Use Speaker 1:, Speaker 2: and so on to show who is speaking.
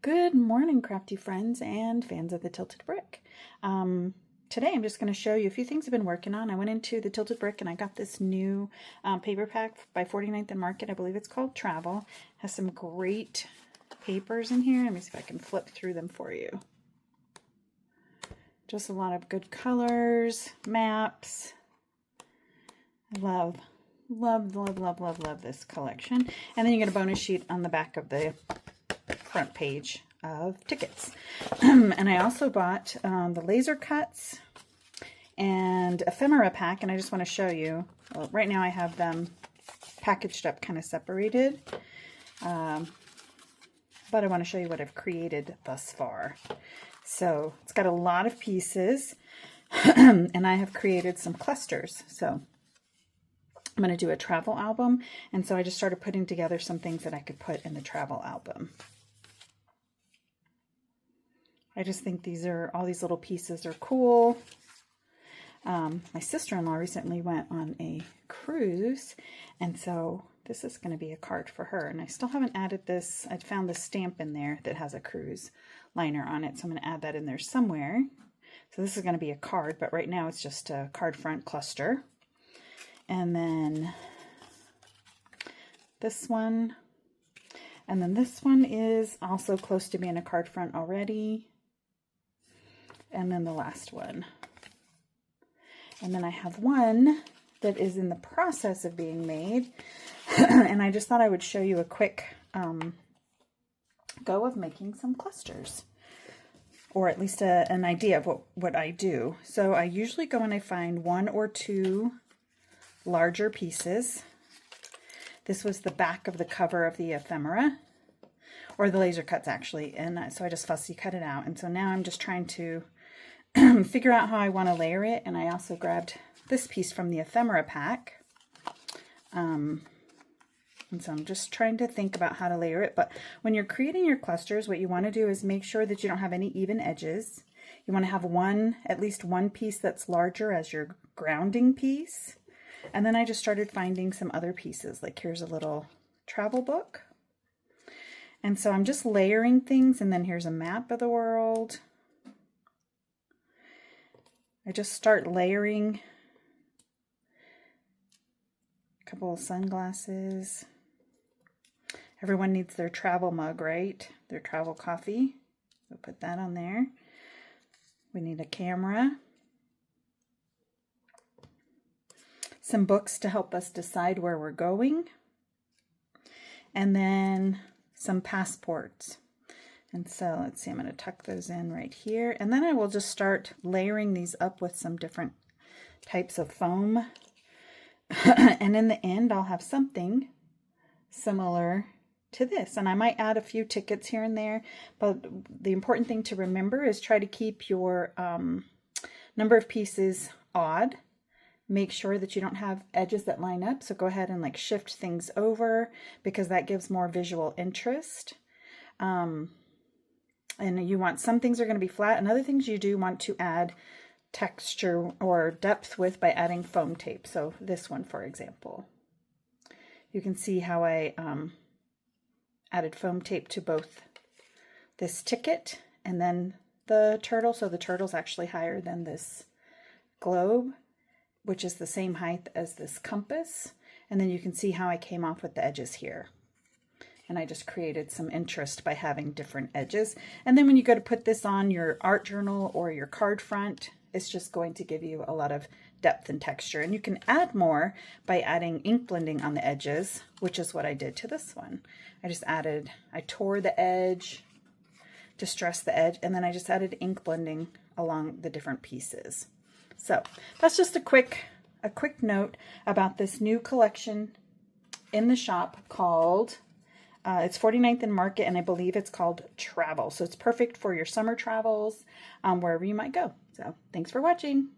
Speaker 1: Good morning, crafty friends and fans of the Tilted Brick. Today I'm just going to show you a few things I've been working on. I went into the Tilted Brick and I got this new paper pack by 49th and Market. I believe it's called Travel. Has some great papers in here. Let me see if I can flip through them for you. Just a lot of good colors, maps. I love this collection. And then you get a bonus sheet on the back of the front page of tickets. And I also bought the laser cuts and ephemera pack, and I just want to show you. Well, right now I have them packaged up, kind of separated, but I want to show you what I've created thus far. So it's got a lot of pieces, and I have created some clusters. So I'm going to do a travel album, and so I just started putting together some things that I could put in the travel album. I just think all these little pieces are cool. My sister-in-law recently went on a cruise, and so this is going to be a card for her. And I still haven't added this. I found this stamp in there that has a cruise liner on it, so I'm going to add that in there somewhere. So this is going to be a card, but right now it's just a card front cluster. And then this one. And then this one is also close to being a card front already. And then the last one. And then I have one that is in the process of being made. And I just thought I would show you a quick go of making some clusters. Or at least an idea of what I do. So I usually go and I find one or two larger pieces. This was the back of the cover of the ephemera. Or the laser cuts actually. And so I just fussy cut it out. And so now I'm just trying to figure out how I want to layer it. And I also grabbed this piece from the ephemera pack. And so I'm just trying to think about how to layer it. But when you're creating your clusters, what you want to do is make sure that you don't have any even edges. You want to have at least one piece that's larger as your grounding piece. And then I just started finding some other pieces. Like here's a little travel book. And so I'm just layering things. And then here's a map of the world. I just start layering a couple of sunglasses. Everyone needs their travel mug, right? Their travel coffee. So put that on there. We need a camera. Some books to help us decide where we're going. And then some passports. And so let's see, I'm going to tuck those in right here. And then I will just start layering these up with some different types of foam. And in the end, I'll have something similar to this. And I might add a few tickets here and there. But the important thing to remember is try to keep your number of pieces odd. Make sure that you don't have edges that line up. So go ahead and like shift things over because that gives more visual interest. And you want some things are going to be flat and other things you do want to add texture or depth with by adding foam tape. So this one, for example, you can see how I added foam tape to both this ticket and then the turtle. So the turtle's actually higher than this globe, which is the same height as this compass. And then you can see how I came off with the edges here. And I just created some interest by having different edges. And then when you go to put this on your art journal or your card front, it's just going to give you a lot of depth and texture. And you can add more by adding ink blending on the edges, which is what I did to this one. I tore the edge, distressed the edge, and then I just added ink blending along the different pieces. So that's just a quick note about this new collection in the shop called, it's 49th and Market, and I believe it's called Travel. So it's perfect for your summer travels, wherever you might go. So thanks for watching.